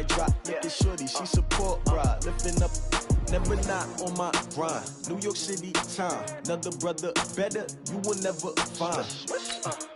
I drop. Look at shorty, she support ride. Lifting up, never not on my grind. New York City time, another brother better, you will never find.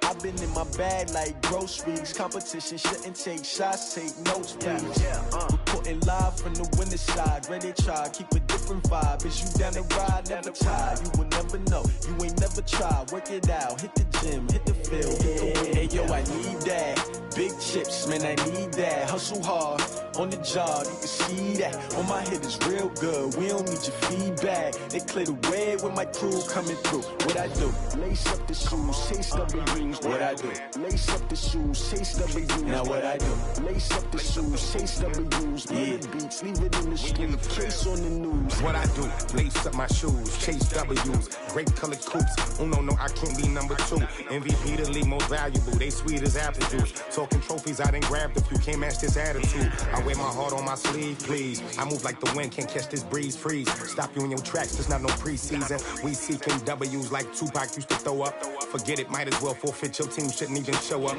I've been in my bag like groceries. Competition shouldn't take shots, take notes, please. Reporting live from the winter side. Ready to try, keep a different vibe. Is you down the ride, never tired. You will never know, you ain't never tried. Work it out, hit the gym, hit the field. Hey yo, I need that. Big chips, man, I need that. Hustle hard, on the job, you can see that. On my head is real good, we don't need your feedback. They clear the way with my crew coming through. What I do? Lace up the shoes, chase W's. What I do? Lace up the shoes, chase W's. Now what I do? Lace up the shoes, chase W's. Yeah, beats, leave it in the street, case on the news. What I do? Lace up my shoes, chase W's. Grape colored coops. Oh no, I can't be number 2. MVP the league most valuable. They sweet as apple juice. Talking trophies, I done grabbed a few. Can't match this attitude. I wear my heart on my sleeve, please. I move like the wind, can't catch this breeze. Freeze. Stop you in your tracks. There's not no preseason. We seeking W's like Tupac used to throw up. Forget it, might as well forfeit. Your team shouldn't even show up.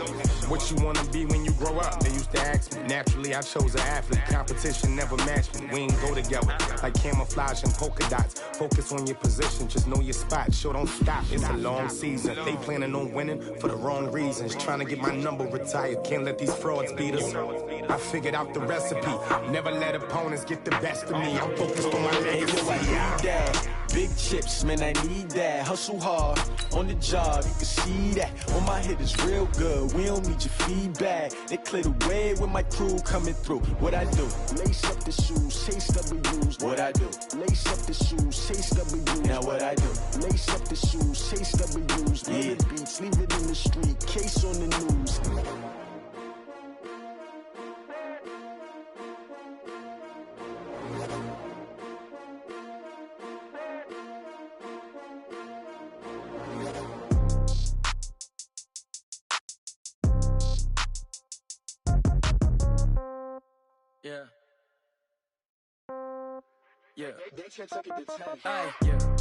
What you wanna be when you grow up? They used to ask me. Naturally, I chose an athlete. Competition never matched me. We ain't go together like camouflage and polka dots. Focus on your position, just know your spot. Sure, don't stop. It's a long season. They planning on winning for the wrong reasons. Trying to get my number retired. Can't let these frauds beat us. I figured out the recipe. Never let opponents get the best of me. I'm focused on my legacy. I need that. Big chips, man, I need that. Hustle hard, on the job, you can see that. On my head is real good, we don't need your feedback. They clear the way with my crew coming through. What I do? Lace up the shoes, chase W's. What I do? Lace up the shoes, chase W's. Now what I do? Lace up the shoes, chase W's. Yeah, beats, leave it in the street, case on the news. Yeah. Yeah.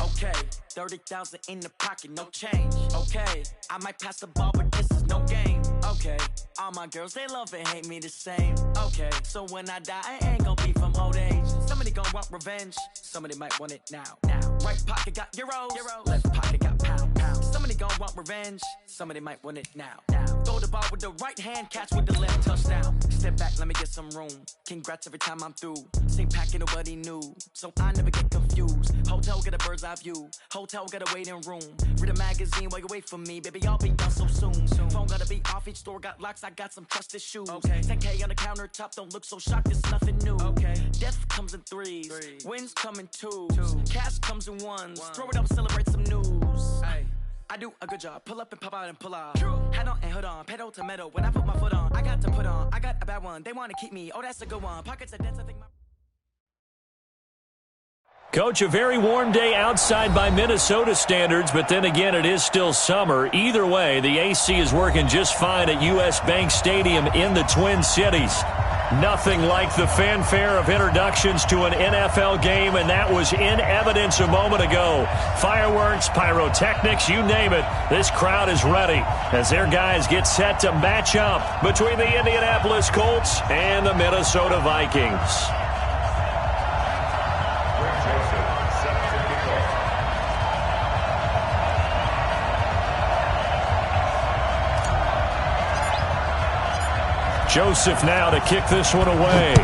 Okay. 30,000 in the pocket, no change. Okay. I might pass the ball, but this is no game. Okay. All my girls, they love and hate me the same. Okay. So when I die, I ain't gonna be from old age. Somebody gonna want revenge. Somebody might want it now. Right pocket got euros. Left pocket got pounds. Somebody gonna want revenge. Somebody might want it now. Throw the ball with the right hand, catch with the left, touchdown. Step back, let me get some room. Congrats every time I'm through. Same packet, nobody knew. So I never get confused. Hotel get a bird's eye view. Hotel get a waiting room. Read a magazine while you wait for me. Baby, I'll be done so soon. Phone gotta be off, each store got locks. I got some trusted shoes. Okay. 10K on the countertop, don't look so shocked, it's nothing new. Okay. Death comes in threes. Wins come in twos. Cash comes in ones. Throw it up, celebrate some news. I do a good job. Pull up and pop out and pull out. Hat on and hood on. Pedal to metal. When I put my foot on, I got to put on. I got a bad one. They want to keep me. Oh, that's a good one. Pockets are dense. I think my... Coach, a very warm day outside by Minnesota standards, but then again, it is still summer. Either way, the AC is working just fine at U.S. Bank Stadium in the Twin Cities. Nothing like the fanfare of introductions to an NFL game, and that was in evidence a moment ago. Fireworks, pyrotechnics, you name it. This crowd is ready as their guys get set to match up between the Indianapolis Colts and the Minnesota Vikings. Joseph now to kick this one away.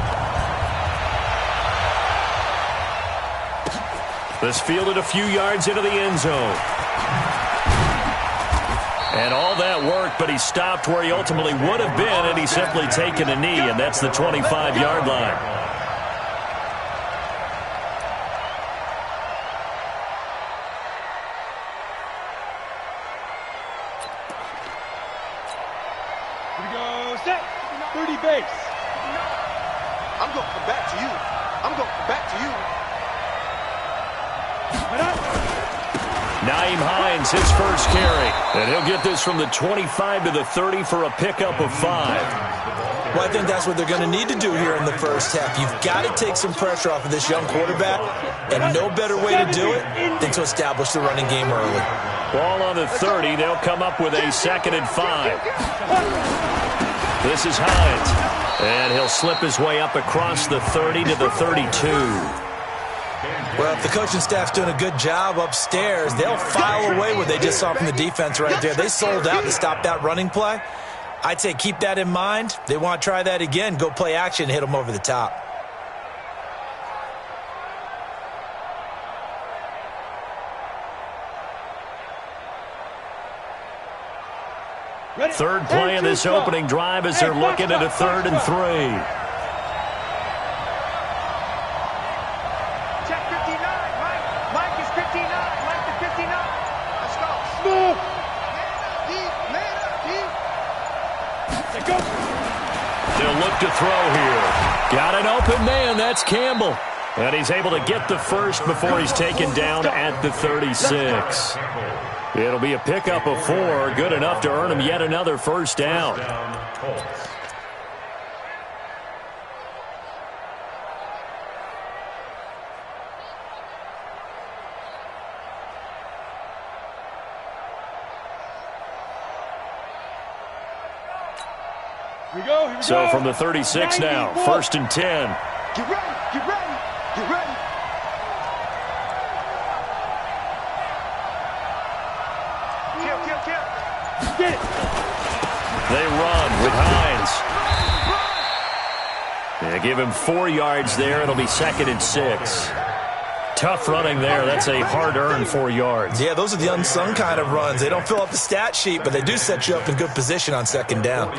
This fielded a few yards into the end zone. And all that work, but he stopped where he ultimately would have been, and he's simply taken a knee, and that's the 25-yard line. Base. I'm going to come back to you. I'm going to come back to you. Nyheim Hines, his first carry. And he'll get this from the 25 to the 30 for a pickup of 5. Well, I think that's what they're going to need to do here in the first half. You've got to take some pressure off of this young quarterback, and no better way to do it than to establish the running game early. Ball on the 30. They'll come up with a 2nd and 5. This is Hines. And he'll slip his way up across the 30 to the 32. Well, if the coaching staff's doing a good job upstairs, they'll file away what they just saw from the defense right there. They sold out to stop that running play. I'd say keep that in mind. They want to try that again. Go play action, hit them over the top. Third play of this opening drive as they're looking at a 3rd and 3. Check 59, Mike. Mike is 59. Mike is 59. Let's go. Smooth. Man up, deep. Go. They'll look to throw here. Got an open man. That's Campbell. And he's able to get the first before he's taken down at the 36. It'll be a pickup of 4, good enough to earn him yet another first down. Here we go. So from the 36 now, 1st and 10. Get ready. Get ready. Get ready. They run with Hines. They give him 4 yards there. It'll be 2nd and 6. Tough running there. That's a hard-earned 4 yards. Yeah, those are the unsung kind of runs. They don't fill up the stat sheet, but they do set you up in good position on 2nd down.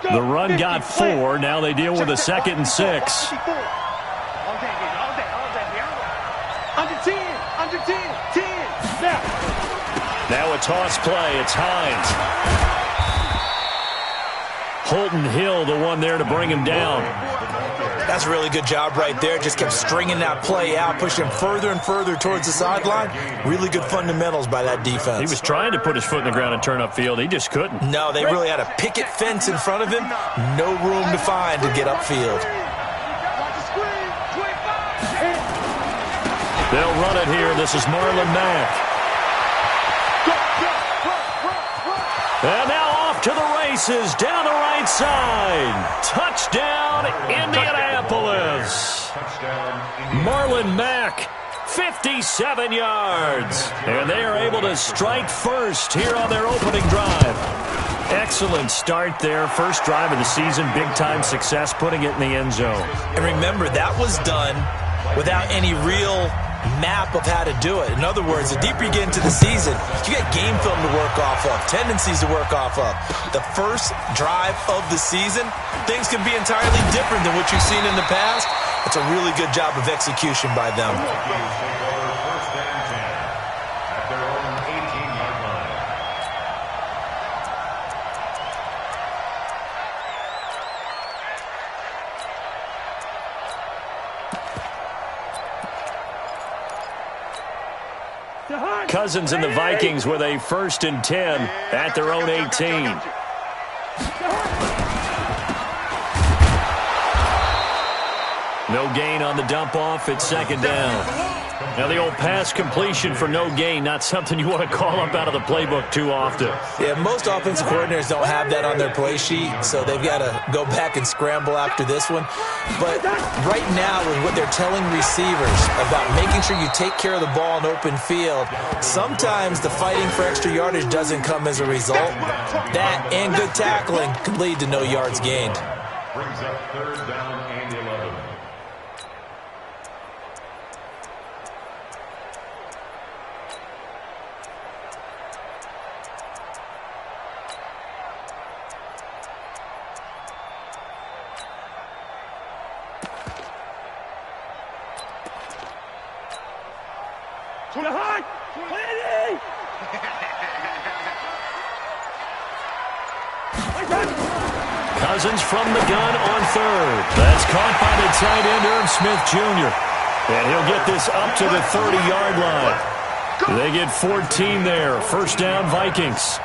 The run got 4. Now they deal with a 2nd and 6. Under 10. Under 10. 10. Now. Now a toss play. It's Hines. Holton Hill, the one there to bring him down. That's a really good job right there. Just kept stringing that play out, pushing him further and further towards the sideline. Really good fundamentals by that defense. He was trying to put his foot in the ground and turn upfield. He just couldn't. No, they really had a picket fence in front of him. No room to find to get upfield. They'll run it here. This is Marlon Mack. And now off to the races, down the right side. Touchdown, Indianapolis. Marlon Mack, 57 yards. And they are able to strike first here on their opening drive. Excellent start there. First drive of the season, big-time success, putting it in the end zone. And remember, that was done without any real map of how to do it. In other words, the deeper you get into the season, you get game film to work off of, tendencies to work off of. The first drive of the season, things can be entirely different than what you've seen in the past. It's a really good job of execution by them. Cousins and the Vikings with a 1st and 10 at their own 18. No gain on the dump off. It's 2nd down. Now the old pass completion for no gain, not something you want to call up out of the playbook too often. Yeah, most offensive coordinators don't have that on their play sheet, so they've got to go back and scramble after this one. But right now, with what they're telling receivers about making sure you take care of the ball in open field, sometimes the fighting for extra yardage doesn't come as a result. That and good tackling can lead to no yards gained. Brings up 3rd down and 11. To the high! Cousins from the gun on 3rd. That's caught by the tight end, Irv Smith Jr. And he'll get this up to the 30-yard line. They get 14 there. 1st down, Vikings.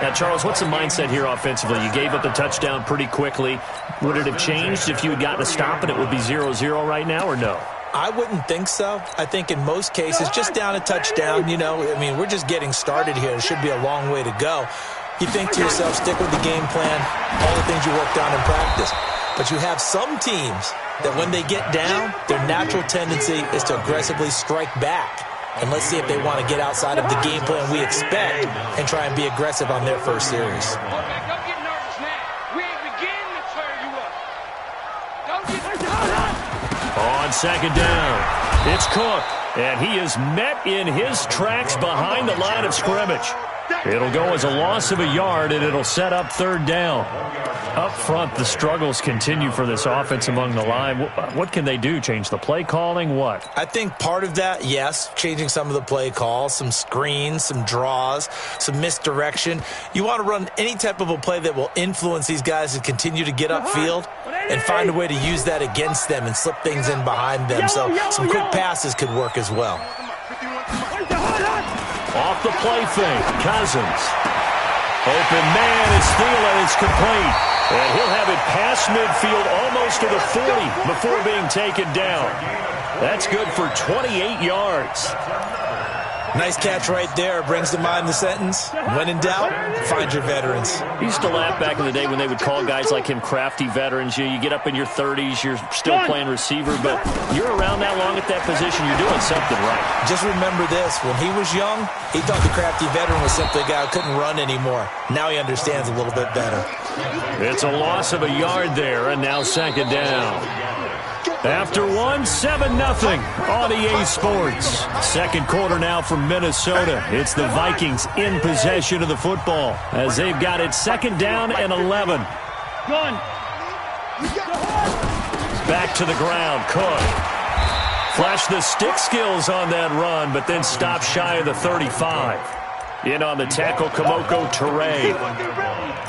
Now, Charles, what's the mindset here offensively? You gave up the touchdown pretty quickly. Would it have changed if you had gotten a stop and it would be 0-0 right now, or no? I wouldn't think so. I think in most cases, just down a touchdown, you know, I mean, we're just getting started here. It should be a long way to go. You think to yourself, stick with the game plan, all the things you worked on in practice. But you have some teams that when they get down, their natural tendency is to aggressively strike back. And let's see if they want to get outside of the game plan we expect and try and be aggressive on their first series. Quarterback, don't get nervous now. We ain't beginning to turn you up. Don't get... On second down, it's Cook, and he is met in his tracks behind the line of scrimmage. It'll go as a loss of a yard, and it'll set up third down. Up front, the struggles continue for this offense among the line. What can they do? Change the play calling? What? I think part of that, yes, changing some of the play calls, some screens, some draws, some misdirection. You want to run any type of a play that will influence these guys to continue to get upfield and find a way to use that against them and slip things in behind them. So some quick passes could work as well. Off the play fake, Cousins. Open man is Thielen. It's complete. And he'll have it past midfield almost to the 40 before being taken down. That's good for 28 yards. Nice catch right there. Brings to mind the sentence, when in doubt, find your veterans. He used to laugh back in the day when they would call guys like him crafty veterans. You get up in your 30s, you're still playing receiver, but you're around that long at that position, you're doing something right. Just remember this. When he was young, he thought the crafty veteran was simply a guy who couldn't run anymore. Now he understands a little bit better. It's a loss of a yard there, and now second down. After 7-0 on EA Sports. Second quarter now from Minnesota. It's the Vikings in possession of the football as they've got it second down and 11. Back to the ground. Cook. Flashed the stick skills on that run, but then stopped shy of the 35. In on the tackle, Kamoko Toure.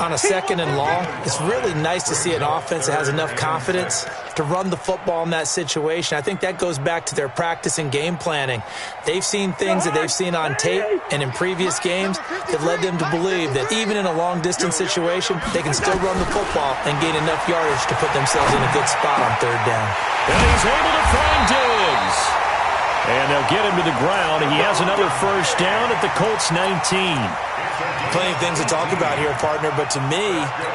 On a second and long, it's really nice to see an offense that has enough confidence to run the football in that situation. I think that goes back to their practice and game planning. They've seen things that they've seen on tape and in previous games that led them to believe that even in a long-distance situation, they can still run the football and gain enough yardage to put themselves in a good spot on third down. And he's able to find Diggs. And they'll get him to the ground. He has another first down at the Colts 19. Plenty of things to talk about here, partner, but to me,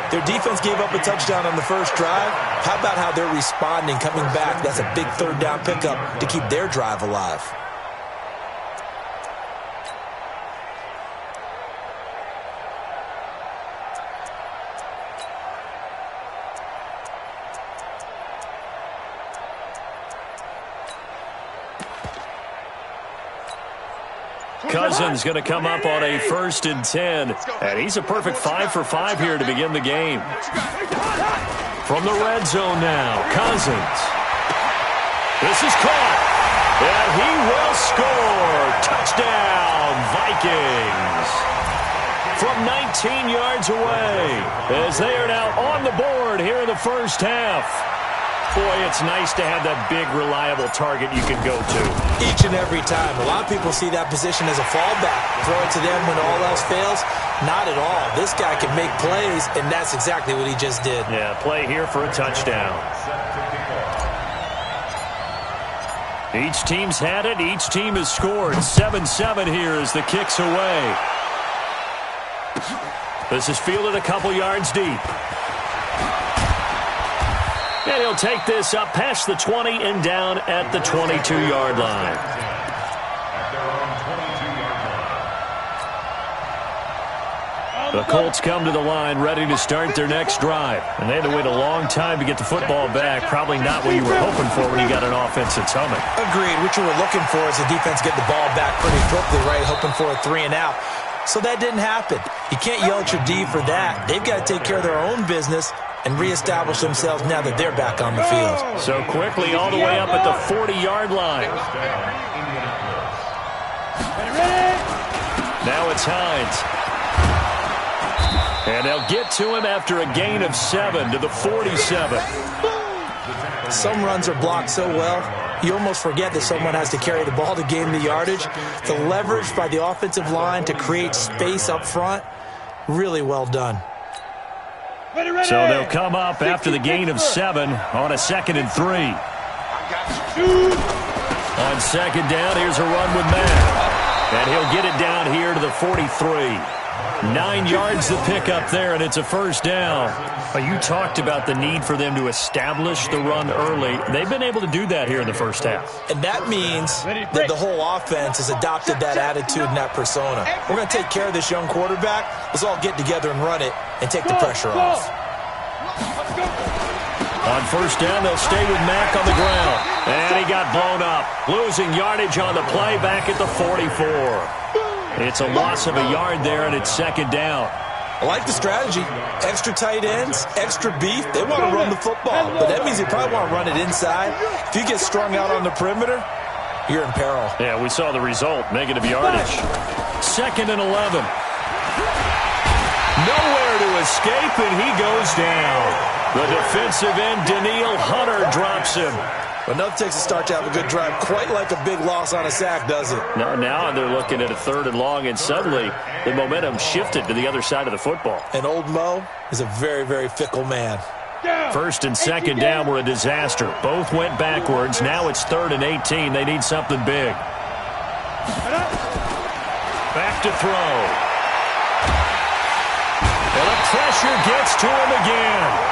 their defense gave up a touchdown on the first drive. How about how they're responding, coming back? That's a big third down pickup to keep their drive alive. Cousins going to come up on a 1st and 10. And he's a perfect 5 for 5 here to begin the game. From the red zone now, Cousins. This is caught. And he will score. Touchdown, Vikings. From 19 yards away. As they are now on the board here in the first half. Boy, it's nice to have that big, reliable target you can go to. Each and every time. A lot of people see that position as a fallback. Throw it to them when all else fails. Not at all. This guy can make plays, and that's exactly what he just did. Yeah, play here for a touchdown. Each team's had it. Each team has scored. 7-7 here as the kick's away. This is fielded a couple yards deep. And he'll take this up past the 20 and down at the 22-yard line. The Colts come to the line ready to start their next drive. And they had to wait a long time to get the football back. Probably not what you were hoping for when you got an offense that's humming. Agreed. What you were looking for is the defense get the ball back pretty quickly, right? Hoping for a 3 and out. So that didn't happen. You can't yell at your D for that. They've got to take care of their own business and reestablish themselves now that they're back on the field. So quickly all the way up at the 40-yard line. Now it's Hines. And they'll get to him after a gain of 7 to the 47. Some runs are blocked so well, you almost forget that someone has to carry the ball to gain the yardage. The leverage by the offensive line to create space up front, really well done. So they'll come up after the gain of 7 on a 2nd and 3. On second down, here's a run with Matt. And he'll get it down here to the 43. 9 yards to pick up there, and it's a first down. You talked about the need for them to establish the run early. They've been able to do that here in the first half. And that means that the whole offense has adopted that attitude and that persona. We're going to take care of this young quarterback. Let's all get together and run it and take the pressure off. On first down, they'll stay with Mack on the ground. And he got blown up. Losing yardage on the play back at the 44. It's a loss of a yard there, and it's second down. I like the strategy. Extra tight ends, extra beef. They want to run the football, but that means they probably want to run it inside. If you get strung out on the perimeter, you're in peril. Yeah, we saw the result, negative yardage. Second and 11. Nowhere to escape, and he goes down. The defensive end, Daniil Hunter, drops him. But nothing takes a start to have a good drive, quite like a big loss on a sack, does it? No, now they're looking at a third and long, and suddenly the momentum shifted to the other side of the football. And old Mo is a very, very fickle man. First and second down were a disaster. Both went backwards. Now it's 3rd and 18. They need something big. Back to throw. And the pressure gets to him again.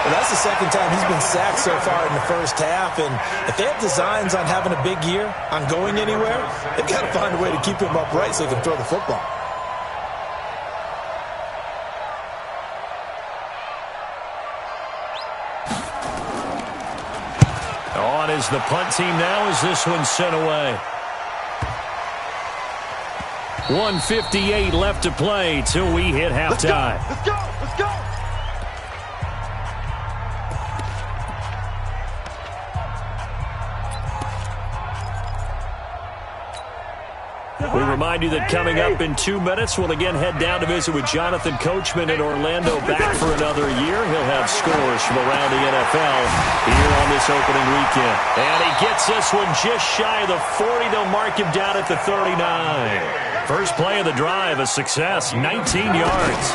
Well, that's the second time he's been sacked so far in the first half, and if they have designs on having a big year, on going anywhere, they've got to find a way to keep him upright so he can throw the football. On is the punt team now as this one's sent away. 1:58 left to play till we hit halftime. Let's go! Let's go! We remind you that coming up in 2 minutes, we'll again head down to visit with Jonathan Coachman in Orlando, back for another year. He'll have scores from around the NFL here on this opening weekend. And he gets this one just shy of the 40. They'll mark him down at the 39. First play of the drive, a success, 19 yards.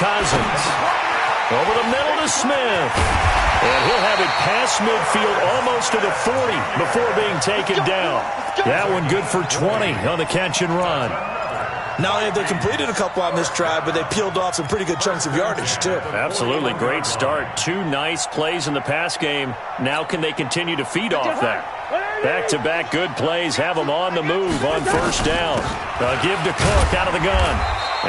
Cousins over the middle to Smith. And he'll have it past midfield almost to the 40 before being taken down. That one good for 20 on the catch and run. Not only have they completed a couple on this drive, but they peeled off some pretty good chunks of yardage, too. Absolutely. Great start. 2 nice plays in the pass game. Now can they continue to feed off that? Back-to-back good plays have them on the move on first down. A give to Cook out of the gun.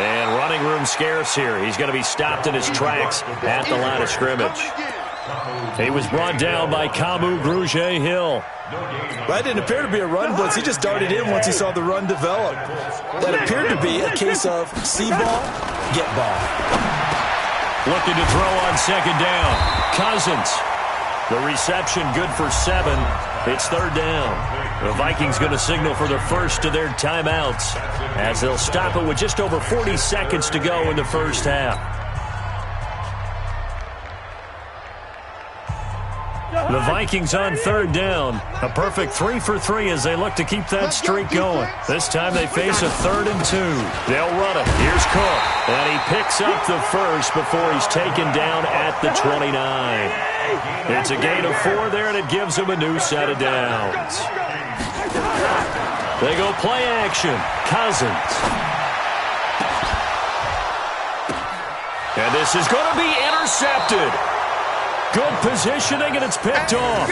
And running room scarce here. He's going to be stopped in his tracks at the line of scrimmage. He was brought down by Kamu Grugier-Hill. That didn't appear to be a run blitz. He just darted in once he saw the run develop. That appeared to be a case of see ball, get ball. Looking to throw on second down. Cousins. The reception good for 7. It's third down. The Vikings going to signal for the first of their timeouts as they'll stop it with just over 40 seconds to go in the first half. The Vikings on third down. A perfect 3 for 3 as they look to keep that streak going. This time they face a 3rd and 2. They'll run it. Here's Cook. And he picks up the first before he's taken down at the 29. It's a gain of 4 there, and it gives him a new set of downs. They go play action. Cousins. And this is going to be intercepted. Good positioning, and it's picked off.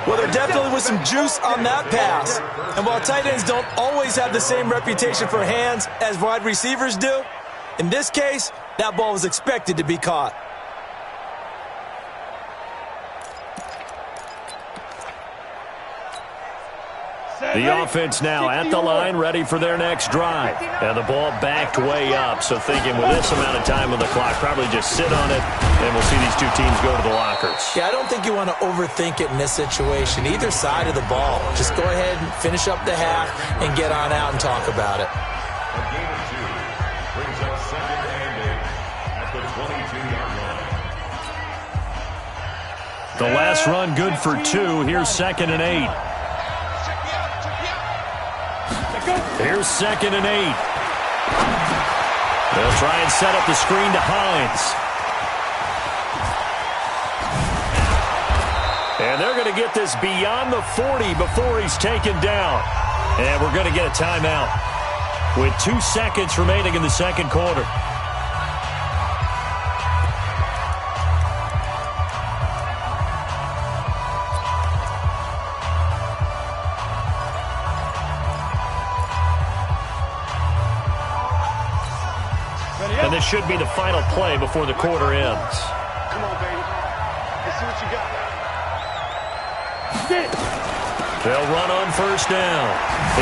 Well, there definitely was some juice on that pass. And while tight ends don't always have the same reputation for hands as wide receivers do, in this case, that ball was expected to be caught. The offense now at the line, ready for their next drive. And the ball backed way up, so thinking with this amount of time on the clock, probably just sit on it, and we'll see these two teams go to the lockers. Yeah, I don't think you want to overthink it in this situation. Either side of the ball. Just go ahead and finish up the half and get on out and talk about it. A gain of 2 brings up 2nd and 8 at the 22-yard line. The last run good for 2. Here's 2nd and 8. Here's 2nd and 8. They'll try and set up the screen to Hines. And they're going to get this beyond the 40 before he's taken down. And we're going to get a timeout. with 2 seconds remaining in the second quarter. And this should be the final play before the quarter ends. Come on, baby. Let's see what you got. They'll run on first down.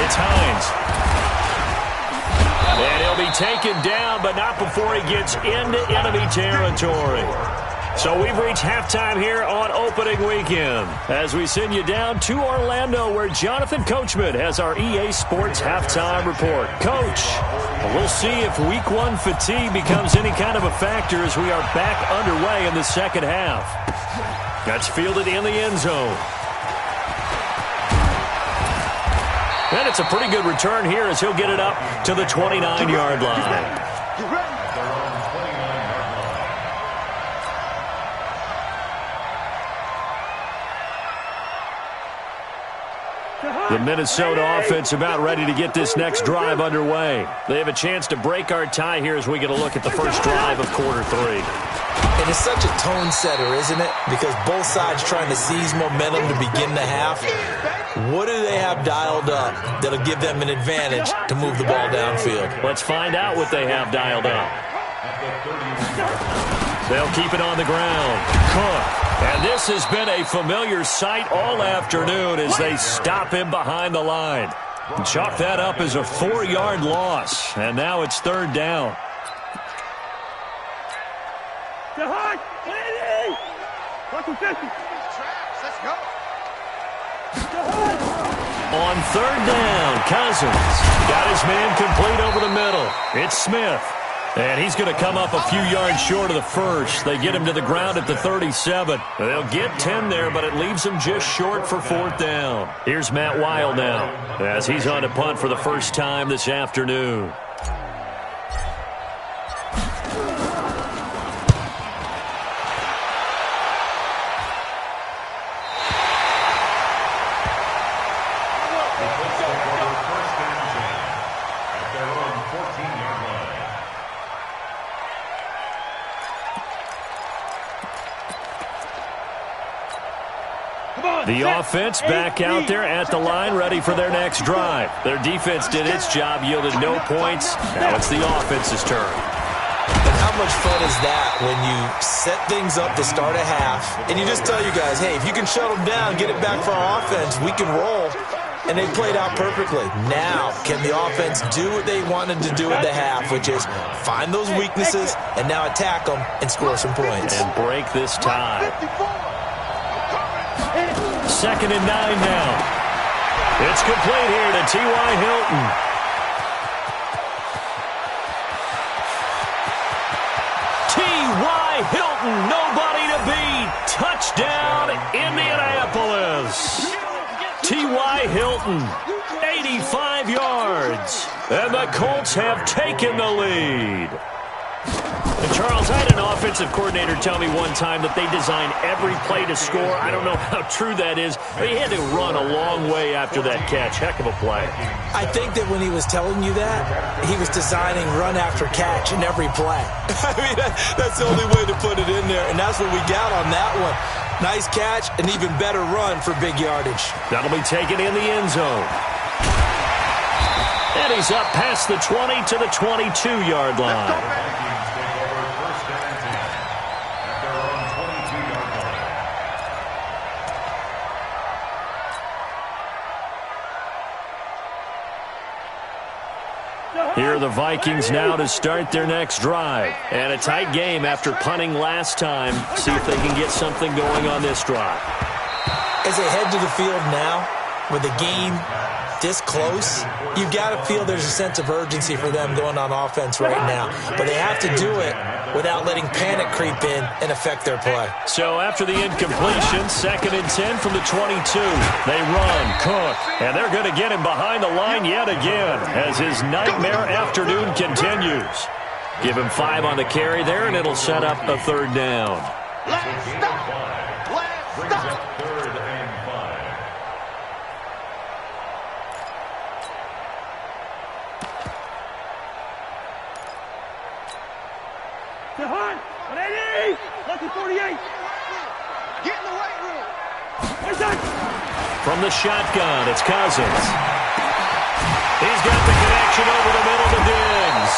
It's Hines. And he'll be taken down, but not before he gets into enemy territory. So we've reached halftime here on opening weekend as we send you down to Orlando where Jonathan Coachman has our EA Sports halftime report. Coach, we'll see if week 1 fatigue becomes any kind of a factor as we are back underway in the second half. That's fielded in the end zone. And it's a pretty good return here as he'll get it up to the 29-yard line. The Minnesota offense about ready to get this next drive underway. They have a chance to break our tie here as we get a look at the first drive of quarter 3. And it's such a tone setter, isn't it? Because both sides trying to seize momentum to begin the half. What do they have dialed up that'll give them an advantage to move the ball downfield? Let's find out what they have dialed up. They'll keep it on the ground. Cook. And this has been a familiar sight all afternoon as they stop him behind the line. Chalk that up as a 4-yard loss. And now it's third down. Let's go. On third down, Cousins got his man complete over the middle. It's Smith. And he's going to come up a few yards short of the first. They get him to the ground at the 37. They'll get 10 there, but it leaves him just short for fourth down. Here's Matt Weil now as he's on to punt for the first time this afternoon. The offense back out there at the line, ready for their next drive. Their defense did its job, yielded no points. Now it's the offense's turn. And how much fun is that when you set things up to start a half, and you just tell you guys, hey, if you can shut them down, get it back for our offense, we can roll. And they played out perfectly. Now, can the offense do what they wanted to do at the half, which is find those weaknesses and now attack them and score some points. And break this tie. 2nd and 9 now. It's complete here to T.Y. Hilton. T.Y. Hilton, nobody to beat. Touchdown, Indianapolis. T.Y. Hilton, 85 yards. And the Colts have taken the lead. And Charles, I had an offensive coordinator tell me one time that they design every play to score. I don't know how true that is. They had to run a long way after that catch. Heck of a play. I think that when he was telling you that, he was designing run after catch in every play. I mean, that's the only way to put it in there, and that's what we got on that one. Nice catch, an even better run for big yardage. That'll be taken in the end zone. And he's up past the 20 to the 22-yard line. Here are the Vikings now to start their next drive. And a tight game after punting last time. See if they can get something going on this drive. As they head to the field now, with the game this close, you've got to feel there's a sense of urgency for them going on offense right now. But they have to do it without letting panic creep in and affect their play. So after the incompletion, 2nd and 10 from the 22. They run, Cook, and they're going to get him behind the line yet again as his nightmare afternoon continues. Give him 5 on the carry there, and it'll set up a third down. Let's stop. Let's stop. From the shotgun, it's Cousins. He's got the connection over the middle to Diggs.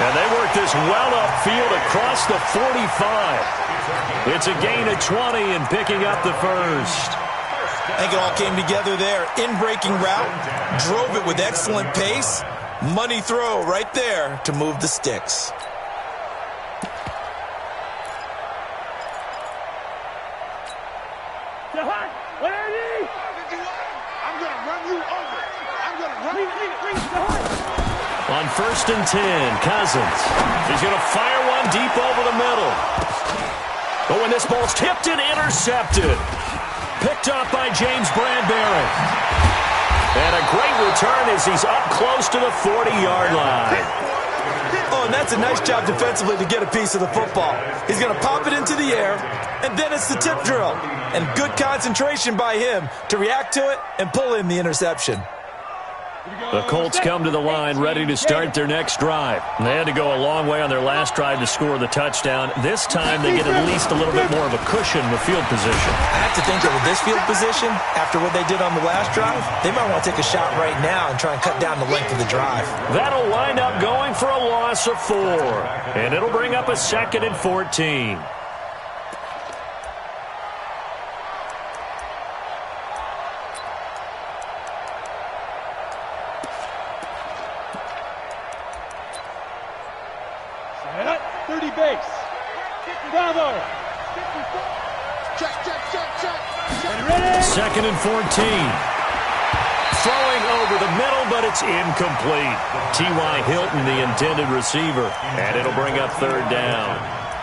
And they work this well upfield across the 45. It's a gain of 20 and picking up the first. I think it all came together there. In-breaking route, drove it with excellent pace. Money throw right there to move the sticks. On 1st and 10, Cousins. He's going to fire one deep over the middle. Oh, and this ball's tipped and intercepted. Picked off by James Bradbury. And a great return as he's up close to the 40-yard line. Oh, and that's a nice job defensively to get a piece of the football. He's going to pop it into the air, and then it's the tip drill. And good concentration by him to react to it and pull in the interception. The Colts come to the line ready to start their next drive. They had to go a long way on their last drive to score the touchdown. This time they get at least a little bit more of a cushion with field position. I have to think that with this field position, after what they did on the last drive, they might want to take a shot right now and try and cut down the length of the drive. That'll wind up going for a loss of 4. And it'll bring up a 2nd and 14. Second and 14. Throwing over the middle, but it's incomplete. T.Y. Hilton, the intended receiver. And it'll bring up 3rd down.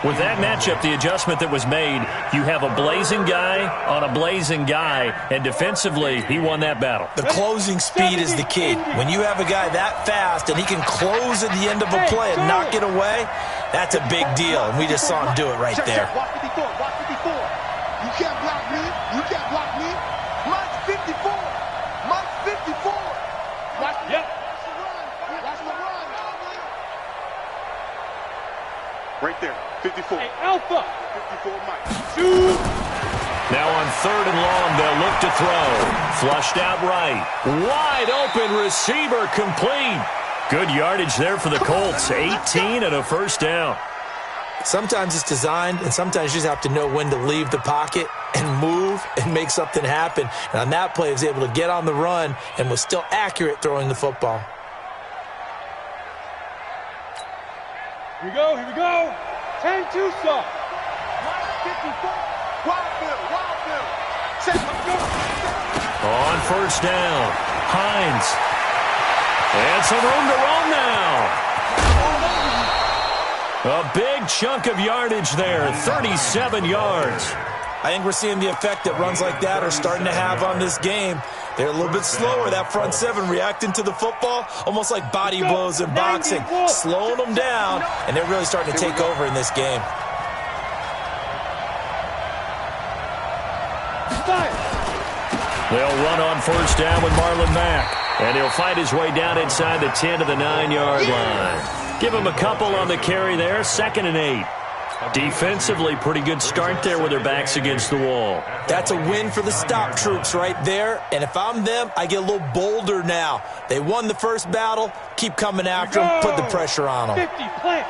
With that matchup, the adjustment that was made, you have a blazing guy on a blazing guy, and defensively, he won that battle. The closing speed is the key. When you have a guy that fast and he can close at the end of a play and knock it away, that's a big deal, and we just saw him do it right there. Watch 54, watch 54. You can't block me. You can't block me. Mine's 54. Mine's 54. Watch the run. Watch the run. Right there. 54. Hey, Alpha. 54, Mike. Shoot. Now on 3rd and long, they'll look to throw. Flushed out right. Wide open receiver complete. Good yardage there for the Colts. 18 and a 1st down. Sometimes it's designed, and sometimes you just have to know when to leave the pocket and move and make something happen. And on that play, he was able to get on the run and was still accurate throwing the football. Here we go, here we go. 10-2 stop. 54. Wild Bill. Set, let's go. On 1st down, Hines. And some room to roam now. A big chunk of yardage there, 37 yards. I think we're seeing the effect that runs like that are starting to have on this game. They're a little bit slower, that front 7 reacting to the football, almost like body blows in boxing, slowing them down, and they're really starting to take over in this game. They'll run on 1st down with Marlon Mack, and he'll fight his way down inside the 10 to the 9-yard line. Give him a couple on the carry there, 2nd and 8. Defensively, pretty good start there with their backs against the wall. That's a win for the stop troops right there, and if I'm them, I get a little bolder now. They won the first battle, keep coming after them, put the pressure on them. 50, plant.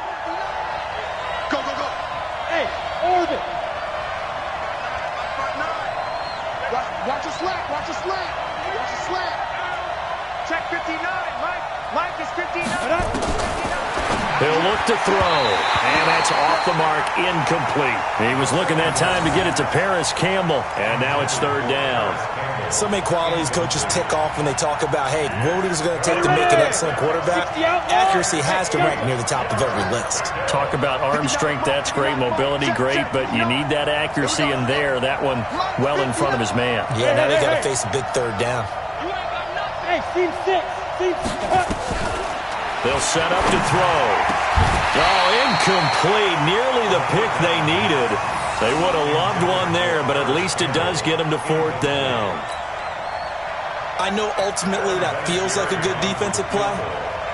Go. Hey, orbit. Watch your slant. Check 59, Mike is 59. He'll look to throw, and that's off the mark, incomplete. He was looking that time to get it to Paris Campbell, and now it's 3rd down. So many qualities coaches tick off when they talk about, hey, what is it going to take to make an excellent quarterback? Accuracy has to rank near the top of every list. Talk about arm strength, that's great. Mobility, great, but you need that accuracy in there. That one well in front of his man. Yeah, now they got to face a big 3rd down. Hey, team 6. They'll set up to throw. Oh, incomplete. Nearly the pick they needed. They would have loved one there, but at least it does get them to 4th down. I know ultimately that feels like a good defensive play,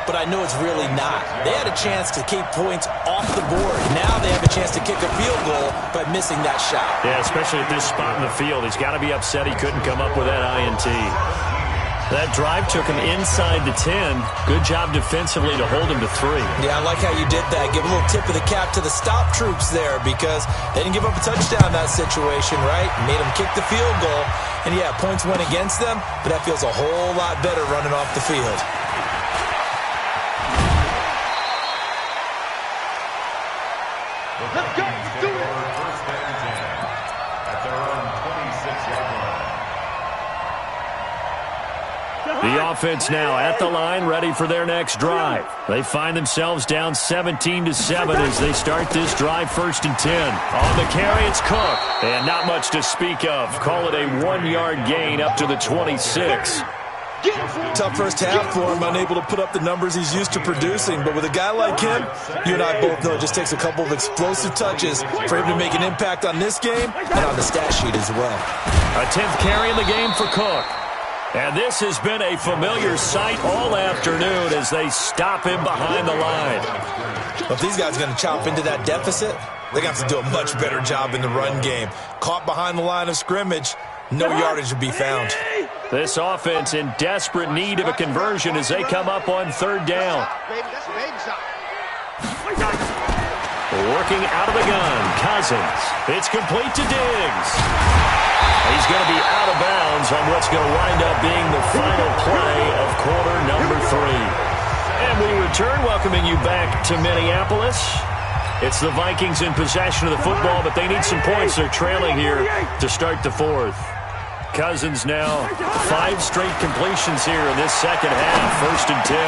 but I know it's really not. They had a chance to keep points off the board. Now they have a chance to kick a field goal by missing that shot. Yeah, especially at this spot in the field. He's got to be upset he couldn't come up with that INT. That drive took him inside the 10. Good job defensively to hold him to 3. Yeah, I like how you did that. Give a little tip of the cap to the stop troops there because they didn't give up a touchdown in that situation, right? Made them kick the field goal. And, yeah, points went against them, but that feels a whole lot better running off the field. Let's go. Let's do it. First down and 10 at their own 26-yard line. The offense now at the line, ready for their next drive. They find themselves down 17-7 as they start this drive, 1st and 10. On the carry, it's Cook. And not much to speak of. Call it a 1-yard gain up to the 26. Tough first half for him, unable to put up the numbers he's used to producing. But with a guy like him, you and I both know it just takes a couple of explosive touches for him to make an impact on this game and on the stat sheet as well. A 10th carry in the game for Cook. And this has been a familiar sight all afternoon as they stop him behind the line. Well, if these guys are going to chop into that deficit, they're going to have to do a much better job in the run game. Caught behind the line of scrimmage, no yardage would be found. This offense in desperate need of a conversion as they come up on 3rd down. Working out of the gun, Cousins. It's complete to Diggs. He's going to be out of bounds on what's going to wind up being the final play of quarter number 3. And we return, welcoming you back to Minneapolis. It's the Vikings in possession of the football, but they need some points. They're trailing here to start the 4th. Cousins now 5 straight completions here in this second half. 1st and 10.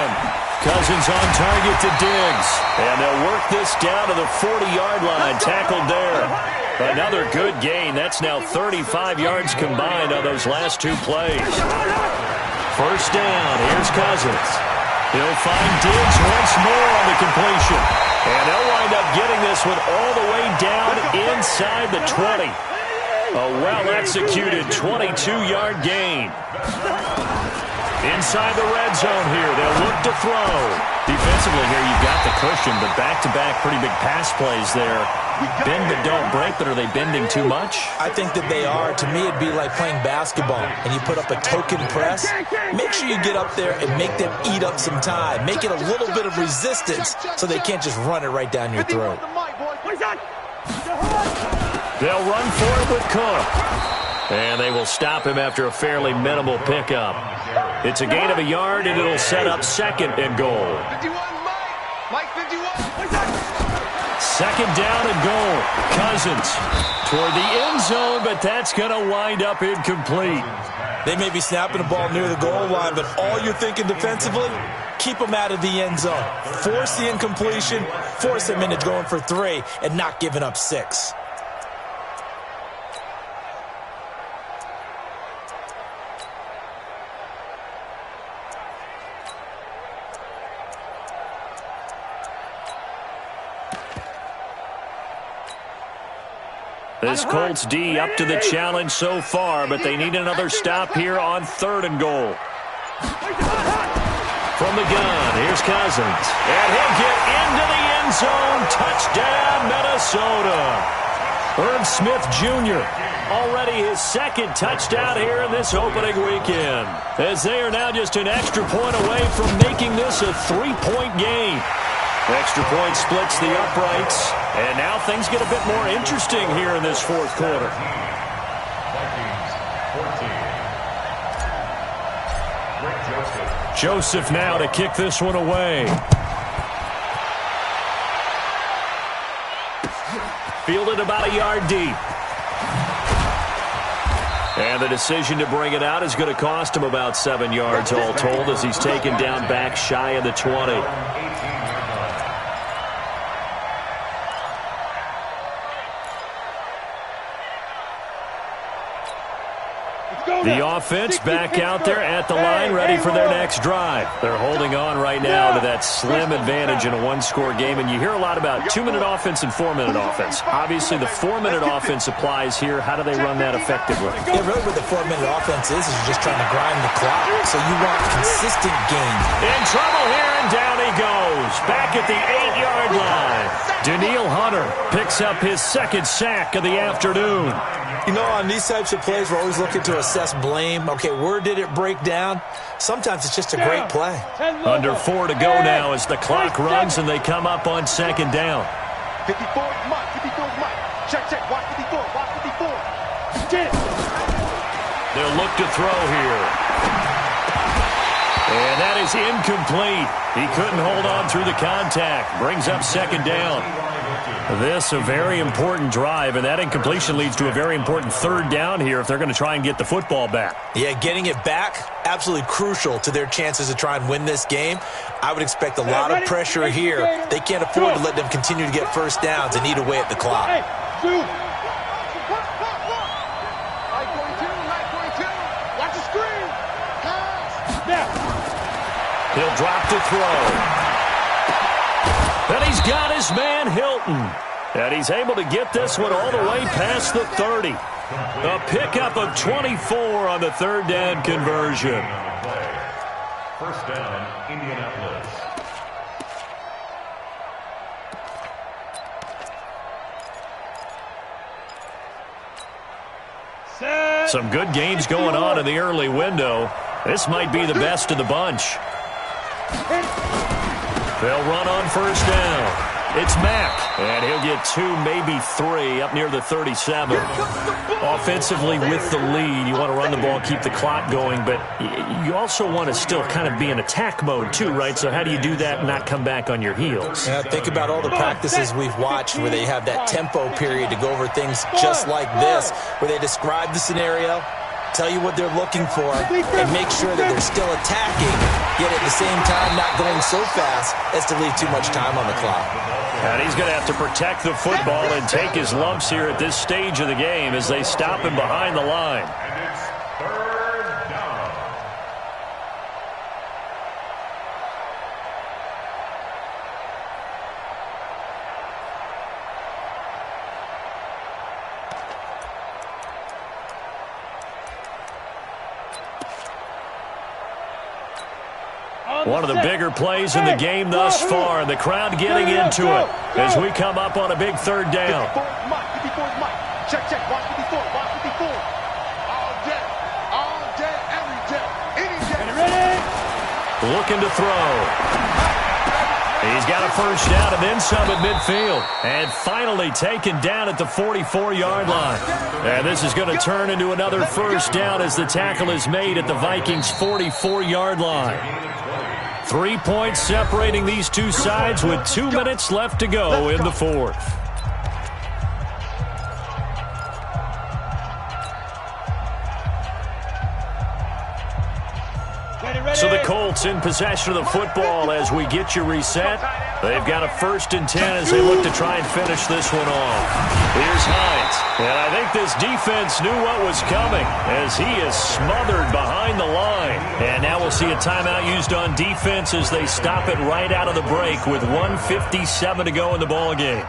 Cousins on target to Diggs. And they'll work this down to the 40-yard line. Tackled there. Another good gain. That's now 35 yards combined on those last 2 plays. 1st down. Here's Cousins. He'll find Diggs once more on the completion. And they'll wind up getting this one all the way down inside the 20. A well-executed 22-yard gain. Inside the red zone here, they'll look to throw. Defensively here, you've got the cushion, but back-to-back pretty big pass plays there. Bend but don't break, but are they bending too much? I think that they are. To me, it'd be like playing basketball, and you put up a token press. Make sure you get up there and make them eat up some time. Make it a little bit of resistance so they can't just run it right down your throat. They'll run for it with Cook. And they will stop him after a fairly minimal pickup. It's a gain of a yard, and it'll set up 2nd and goal. 51, Mike 51. 2nd down and goal. Cousins toward the end zone, but that's going to wind up incomplete. They may be snapping the ball near the goal line, but all you're thinking defensively, keep them out of the end zone. Force the incompletion, force them into going for 3, and not giving up 6. This Colts D up to the challenge so far, but they need another stop here on 3rd and goal. From the gun, here's Cousins. And he'll get into the end zone. Touchdown, Minnesota. Irv Smith Jr. already his 2nd touchdown here in this opening weekend, as they are now just an extra point away from making this a 3-point game. Extra point splits the uprights, and now things get a bit more interesting here in this 4th quarter. Vikings 14. Joseph now to kick this one away. Fielded about a yard deep. And the decision to bring it out is going to cost him about 7 yards all told, as he's taken down back shy of the 20. The offense back out there at the line, ready for their next drive. They're holding on right now to that slim advantage in a one-score game, and you hear a lot about 2-minute offense and 4-minute offense. Obviously, the 4-minute offense applies here. How do they run that effectively? Yeah, really what the 4-minute offense is you're just trying to grind the clock, so you want consistent gains. In trouble here, and down he goes. Back at the 8-yard line. Daniil Hunter picks up his second sack of the afternoon. You know, on these types of plays, we're always looking to assess blame. Okay, where did it break down? Sometimes it's just a great play. Under 4 to go now as the clock runs and they come up on second down. 54 is Mike. 54 is Mike. Check. Watch 54. Watch 54. 10. They'll look to throw here. And that is incomplete. He couldn't hold on through the contact. Brings up second down. This a very important drive, and that incompletion leads to a very important third down here if they're going to try and get the football back. Yeah, getting it back, absolutely crucial to their chances to try and win this game. I would expect a lot of pressure here. They can't afford to let them continue to get first downs and eat away at the clock. He'll drop to throw. And he's got his man Hilton. And he's able to get this one all the way past the 30. A pickup of 24 on the third down conversion. First down, Indianapolis. Some good games going on in the early window. This might be the best of the bunch. They'll run on first down. It's Mack, and he'll get 2, maybe 3 up near the 37. Offensively with the lead, you want to run the ball, keep the clock going, but you also want to still kind of be in attack mode too, right? So how do you do that and not come back on your heels? Yeah, think about all the practices we've watched where they have that tempo period to go over things just like this, where they describe the scenario, tell you what they're looking for, and make sure that they're still attacking, yet at the same time not going so fast as to leave too much time on the clock. And he's going to have to protect the football and take his lumps here at this stage of the game as they stop him behind the line. And it's third down. One of the bigger plays in the game thus far, and the crowd getting into it as we come up on a big third down. 54 is Mike. Check. Watch 54. Watch 54. All day, every day, any day. Ready? Looking to throw. He's got a first down and then some at midfield. And finally taken down at the 44-yard line. And this is going to turn into another first down as the tackle is made at the Vikings' 44-yard line. 3 points separating these two sides with 2 minutes left to go in the fourth. So the Colts in possession of the football as we get you reset. They've got a 1st and 10 as they look to try and finish this one off. Here's Hines. And I think this defense knew what was coming as he is smothered behind the line. And now we'll see a timeout used on defense as they stop it right out of the break with 1:57 to go in the ball game.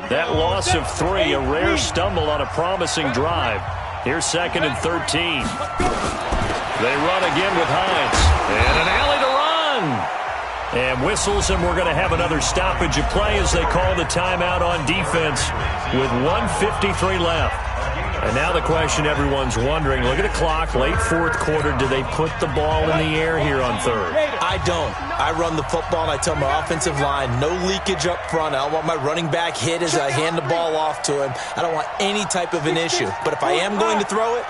That loss of 3, a rare stumble on a promising drive. Here's 2nd and 13. They run again with Hines. And an alley to run. And whistles, and we're going to have another stoppage of play as they call the timeout on defense with 1:53 left. And now the question everyone's wondering, look at the clock, late fourth quarter, do they put the ball in the air here on third? I don't. I run the football, and I tell my offensive line, no leakage up front. I don't want my running back hit as I hand the ball off to him. I don't want any type of an issue. But if I am going to throw it,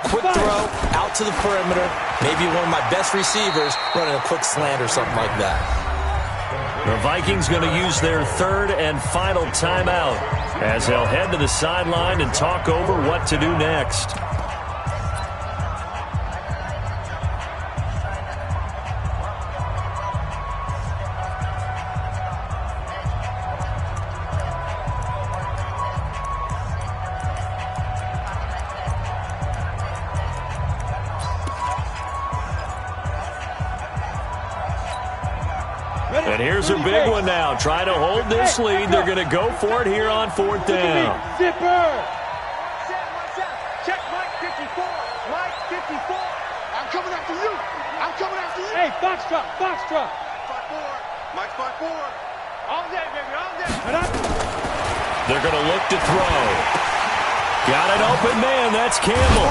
quick throw, out to the perimeter, maybe one of my best receivers running a quick slant or something like that. The Vikings going to use their 3rd and final timeout as they'll head to the sideline and talk over what to do next. And here's a big one now. Trying to hold this lead. They're going to go for it here on 4th down. Zipper. Check Mike 54. Mike 54. I'm coming after you. I'm coming after you. Hey, box drop. 5-4. Mike 5-4. All day, baby. All day. They're going to look to throw. Got an open man. That's Campbell.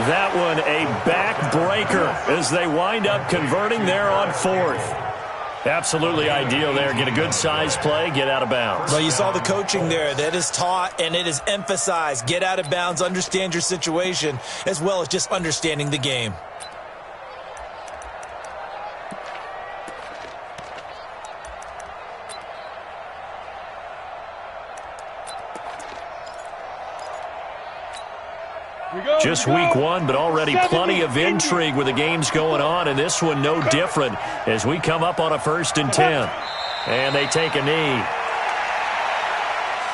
That one a backbreaker as they wind up converting there on 4th. Absolutely ideal there. Get a good size play, get out of bounds. Well, you saw the coaching there. That is taught and it is emphasized. Get out of bounds, understand your situation, as well as just understanding the game. Just week 1, but already plenty of intrigue with the games going on, and this one no different as we come up on a 1st and 10. And they take a knee.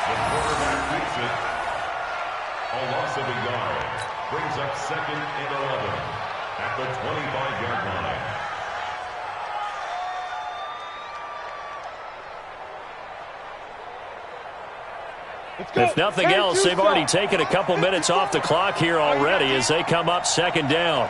The quarterback beats it. A loss of a yard. Brings up 2nd and 11 at the 25-yard line. If nothing else, they've already taken a couple minutes off the clock here already as they come up 2nd down.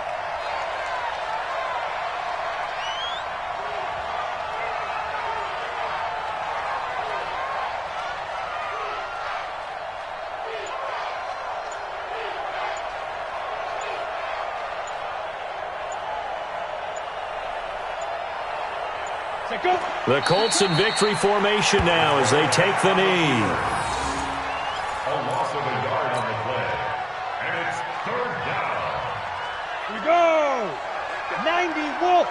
The Colts in victory formation now as they take the knee. A loss of a yard on the play. And it's 3rd down. We go. 90 Wolf.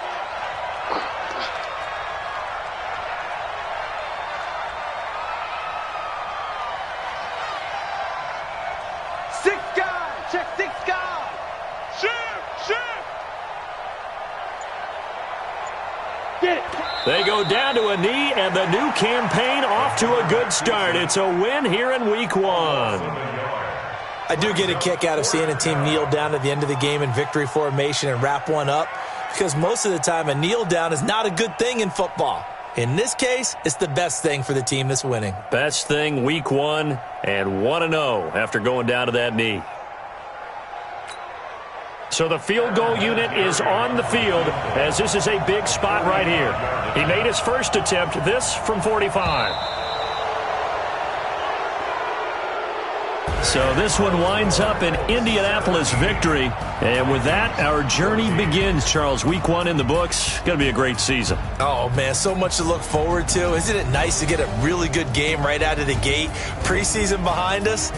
Six guys. Check 6 guys. Shift. Get it. They go down to a knee, and the new campaign off to a good start. It's a win here in week 1. I do get a kick out of seeing a team kneel down at the end of the game in victory formation and wrap one up, because most of the time a kneel down is not a good thing in football. In this case, it's the best thing for the team that's winning. Best thing week 1 and 1-0 after going down to that knee. So the field goal unit is on the field as this is a big spot right here. He made his first attempt, this from 45. So this one winds up in Indianapolis victory. And with that, our journey begins, Charles. Week 1 in the books. Going to be a great season. Oh, man, so much to look forward to. Isn't it nice to get a really good game right out of the gate? Preseason behind us.